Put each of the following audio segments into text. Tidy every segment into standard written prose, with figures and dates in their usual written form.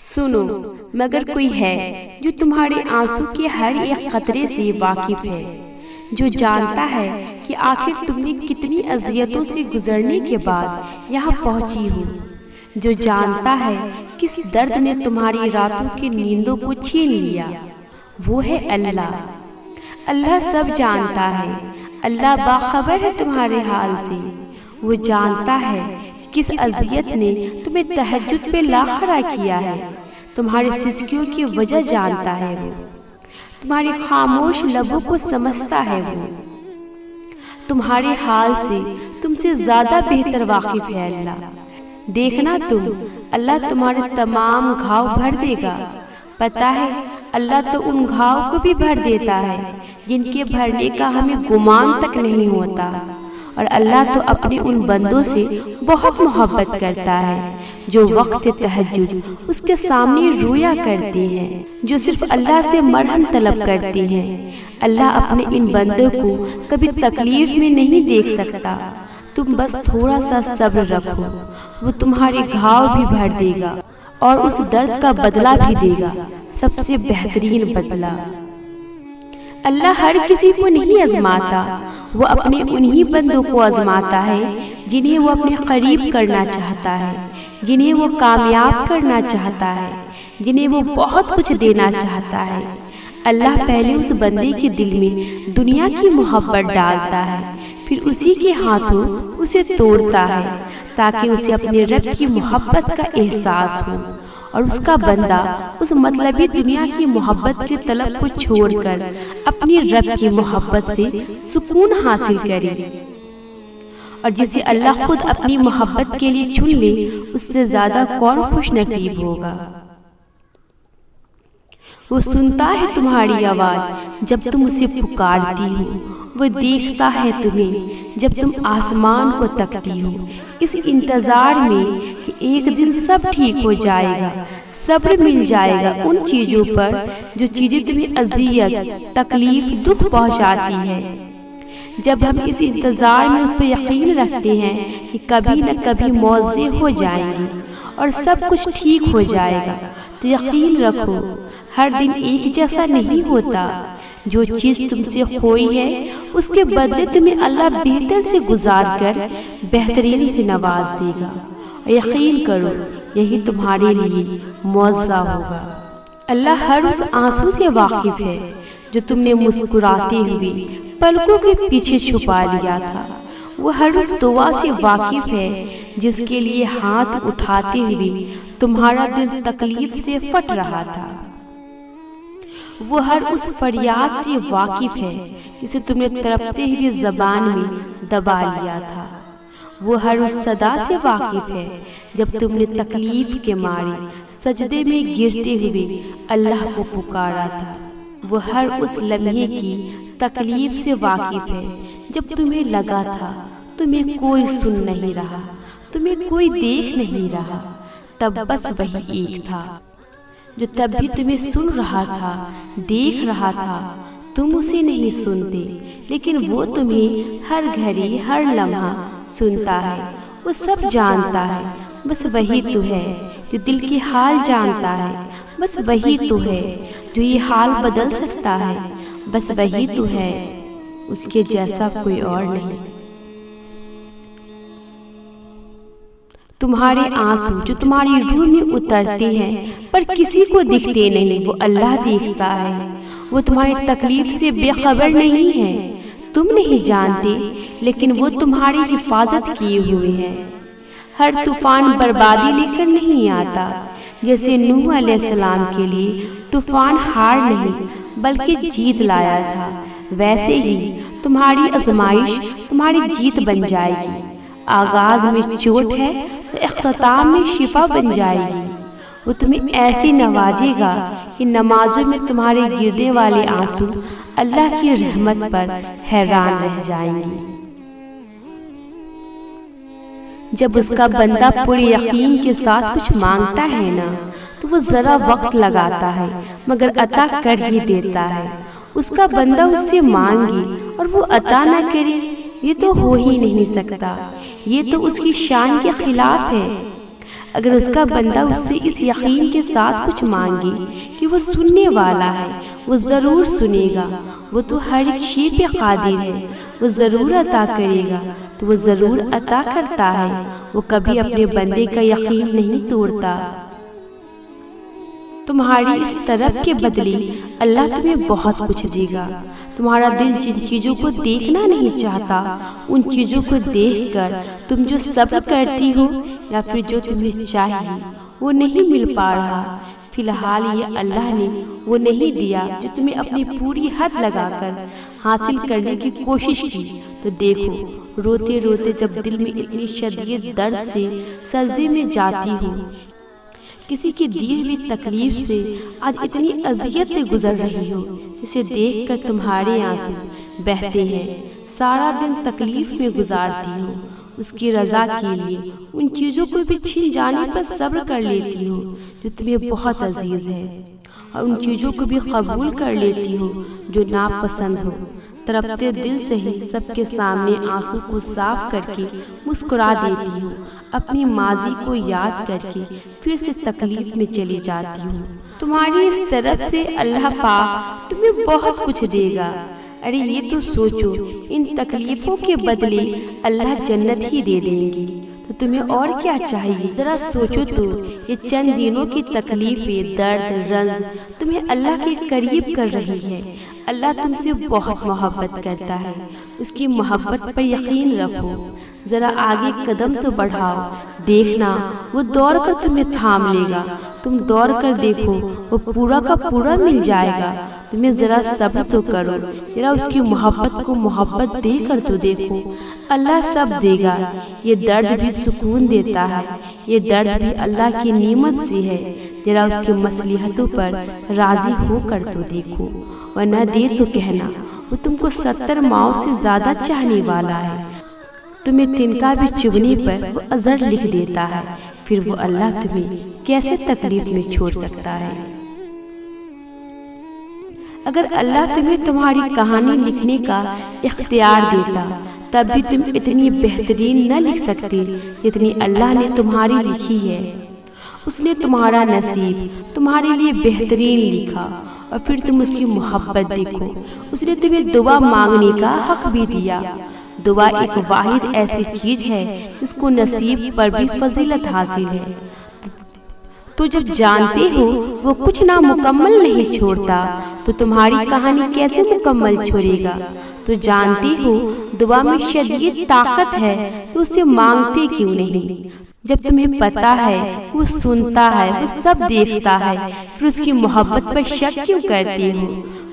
سنو، مگر کوئی ہے جو تمہارے آنسو کے ہر ایک قطرے سے واقف ہے، جو جانتا ہے کہ آخر تم نے کتنی اذیتوں سے گزرنے کے بعد یہاں پہنچی ہو، جو جانتا ہے کس درد نے تمہاری راتوں کی نیندوں کو چھین لیا، وہ ہے اللہ۔ اللہ سب جانتا ہے، اللہ باخبر ہے تمہارے حال سے، وہ جانتا ہے کس اذیت نے تمہیں تہجد پہ لا کھڑا کیا ہے، تمہارے سسکیوں کی وجہ جانتا ہے، وہ تمہاری خاموش لبوں کو سمجھتا ہے، وہ تمہارے حال سے تم سے زیادہ بہتر واقف ہے اللہ۔ دیکھنا تم، اللہ تمہارے تمام گھاؤ بھر دے گا۔ پتہ ہے اللہ تو ان گھاؤ کو بھی بھر دیتا ہے جن کے بھرنے کا ہمیں گمان تک نہیں ہوتا، اور اللہ تو اپنے ان بندوں سے بہت محبت کرتا ہے جو وقت تہجد اس کے سامنے رویا کرتے ہیں، جو صرف اللہ سے مرہم طلب کرتے ہیں۔ اللہ اپنے ان بندوں کو کبھی تکلیف میں نہیں دیکھ سکتا، تم بس تھوڑا سا صبر رکھو، وہ تمہارے گھاؤ بھی بھر دے گا اور اس درد کا بدلہ بھی دے گا، سب سے بہترین بدلہ۔ اللہ ہر کسی کو نہیں آزماتا، وہ اپنے انہی بندوں کو آزماتا ہے جنہیں وہ اپنے قریب کرنا چاہتا ہے، جنہیں وہ کامیاب کرنا چاہتا ہے، جنہیں وہ بہت کچھ دینا چاہتا ہے۔ اللہ پہلے اس بندے کے دل میں دنیا کی محبت ڈالتا ہے، پھر اسی کے ہاتھوں اسے توڑتا ہے تاکہ اسے اپنے رب کی محبت کا احساس ہو، اور اس کا بندہ اس مطلبی دنیا کی محبت کے طلب کو چھوڑ کر اپنی رب کی محبت سے سکون حاصل کرے، اور جسے اللہ خود اپنی محبت کے لیے چن لے اس سے زیادہ کون خوش نصیب ہوگا۔ وہ سنتا ہے تمہاری آواز جب تم اسے پکارتی ہو، وہ دیکھتا ہے تمہیں جب تم آسمان کو تکتی ہو، اس انتظار میں کہ ایک دن سب ٹھیک ہو جائے گا، صبر مل جائے گا ان چیزوں پر جو چیزیں تمہیں اذیت، تکلیف، دکھ پہنچاتی ہے۔ جب ہم اس انتظار میں اس پر یقین رکھتے ہیں کہ کبھی نہ کبھی معاوضے ہو جائیں گے اور سب کچھ ٹھیک ہو جائے گا، تو یقین رکھو ہر دن ایک جیسا نہیں ہوتا۔ جو چیز تم سے کھوئی ہے اس کے بدلے تمہیں اللہ بہتر سے گزار کر بہترین سے نواز دے گا، اور یقین کرو یہی تمہارے لیے معاوضہ ہوگا۔ اللہ ہر اس آنسو سے واقف ہے جو تم نے مسکراتے ہوئے پلکوں کے پیچھے چھپا لیا تھا، وہ ہر اس دعا سے واقف ہے جس کے لیے ہاتھ اٹھاتے ہوئے تمہارا دل تکلیف سے پھٹ رہا تھا، وہ ہر اس فریاد سے واقف ہے جسے تم نے تڑپتے ہوئے زبان میں دبا لیا تھا، وہ ہر اس صدا سے واقف ہے جب تم نے تکلیف کے مارے سجدے میں گرتے ہوئے اللہ کو پکارا تھا، وہ ہر اس لمحے کی تکلیف سے واقف ہے جب تمہیں لگا تھا تمہیں کوئی سن نہیں رہا، تمہیں کوئی دیکھ نہیں رہا، تب بس وہی ایک تھا جو تب بھی تمہیں سن رہا تھا، دیکھ رہا تھا، تم اسے نہیں سنتے لیکن وہ تمہیں ہر گھڑی ہر لمحہ سنتا ہے، وہ سب جانتا ہے، بس وہی تو ہے جو دل کے حال جانتا ہے، بس وہی تو ہے جو یہ حال بدل سکتا ہے، بس وہی تو ہے، اس کے جیسا کوئی اور نہیں۔ تمہارے آنسو جو تمہاری روح میں اترتے ہیں پر کسی کو دکھتے نہیں، وہ اللہ دیکھتا ہے، وہ تمہاری تکلیف سے بے خبر نہیں ہے، تم نہیں جانتے لیکن وہ تمہاری حفاظت کیے ہوئے ہیں۔ ہر طوفان بربادی لے کر نہیں آتا، جیسے نوح علیہ السلام کے لیے طوفان ہار نہیں بلکہ جیت لایا تھا، ویسے ہی تمہاری آزمائش تمہاری جیت بن جائے گی۔ آغاز میں چوٹ ہے تو اختتام میں شفا بن جائے گی۔ وہ تمہیں ایسے نوازے گا کہ نمازوں میں تمہارے گرنے والے آنسو اللہ کی رحمت پر حیران رہ جائیں گے۔ جب اس کا بندہ پورے یقین کے ساتھ کچھ مانگتا ہے نا تو وہ ذرا وقت لگاتا ہے مگر عطا کر ہی دیتا ہے۔ اس کا بندہ اس سے مانگے اور وہ عطا نہ کرے، یہ تو ہو ہی نہیں سکتا، یہ تو اس کی شان کے خلاف ہے۔ اگر اس کا بندہ اس سے اس یقین کے ساتھ کچھ مانگے کہ وہ سننے والا ہے، وہ ضرور سنے گا، وہ تو ہر ایک شے پہ قادر ہے، وہ ضرور عطا کرے گا، تو وہ ضرور عطا کرتا ہے، وہ کبھی اپنے بندے کا یقین نہیں توڑتا۔ تمہاری اس طرف کے بدلے اللہ تمہیں بہت کچھ دے گا۔ تمہارا دل جن چیزوں کو دیکھنا نہیں چاہتا، ان چیزوں کو دیکھ کر تم جو صبر کرتی ہو یا پھر جو تمہیں چاہیے وہ نہیں مل پا رہا، فی الحال یہ اللہ نے وہ نہیں دیا جو تمہیں اپنی پوری حد لگا کر حاصل کرنے کی کوشش کی، تو دیکھو روتے روتے جب دل میں اتنی شدید درد سے سجدے میں جاتی ہو، کسی کی دی ہوئی تکلیف سے آج اتنی اذیت سے گزر رہی ہو جسے دیکھ کر تمہارے آنسو بہتے ہیں، سارا دن تکلیف میں گزارتی ہو، اس کی رضا کے لیے ان چیزوں کو بھی چھن جانے پر صبر کر لیتی ہو جو تمہیں بہت عزیز ہے، اور ان چیزوں کو بھی قبول کر لیتی ہو جو ناپسند ہو۔ تڑپتے دل سے ہی سب کے سامنے آنسو کو صاف کر کے مسکرا دیتی ہو، اپنی ماضی کو یاد کر کے پھر سے تکلیف میں چلی جاتی ہوں۔ تمہاری اس طرف سے اللہ پاک تمہیں بہت کچھ دے گا۔ ارے یہ تو سوچو، ان تکلیفوں کے بدلے اللہ جنت ہی دے دیں گے، تو تمہیں اور کیا چاہیے؟ ذرا سوچو تو، یہ چند دنوں کی تکلیفیں، درد، رنج تمہیں اللہ کے قریب کر رہی ہے۔ اللہ تم سے بہت محبت کرتا ہے، اس کی محبت پر یقین رکھو، ذرا آگے قدم تو بڑھاؤ، دیکھنا وہ دوڑ کر تمہیں تھام لے گا، تم دوڑ کر دیکھو وہ پورا کا پورا مل جائے گا، تمہیں ذرا صبر تو کرو، ذرا اس کی محبت کو محبت دے کر تو دیکھو، اللہ سب دے گا۔ یہ درد بھی سکون دیتا ہے، یہ درد بھی اللہ کی نعمت سے ہے، ذرا اس کی مصلحتوں پر راضی ہو کر تو دیکھو، ورنہ دے تو کہنا وہ تم کو 70 ماؤں سے زیادہ چاہنے والا ہے، تمہیں تنکا بھی چبھنے پر وہ اجر لکھ دیتا ہے، پھر وہ اللہ تمہیں کیسے تکلیف میں چھوڑ سکتا ہے؟ اگر اللہ تمہیں تمہاری کہانی لکھنے کا اختیار دیتا تب بھی تم اتنی بہترین نہ لکھ سکتے جتنی اللہ نے تمہاری لکھی ہے۔ اس نے تمہارا نصیب تمہارے لیے بہترین لکھا، اور پھر تم اس کی محبت دیکھو، اس نے تمہیں دعا مانگنے کا حق بھی دیا۔ دعا ایک واحد ایسی چیز ہے جس کو نصیب پر بھی فضیلت حاصل ہے۔ تو جب جانتے ہو وہ کچھ نامکمل نہیں چھوڑتا تو تمہاری کہانی کیسے مکمل چھوڑے گا؟ تو جانتے ہو دعا میں شدید طاقت ہے تو اسے مانگتے کیوں نہیں؟ جب تمہیں پتا ہے وہ سنتا ہے، وہ سب دیکھتا ہے، پھر اس کی محبت پر شک کیوں کرتے ہو؟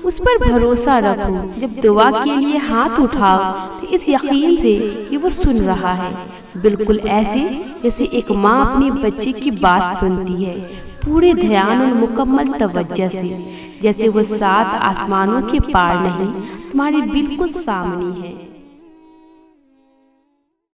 اس پر بھروسہ رکھو، جب دعا کے لیے ہاتھ اٹھاؤ تو اس یقین سے کہ وہ سن رہا ہے، بالکل ایسے جیسے ایک ماں اپنے بچے کی بات سنتی ہے، پورے دھیان اور مکمل توجہ سے، جیسے وہ 7 آسمانوں کے پار نہیں، تمہارے بالکل سامنے ہے۔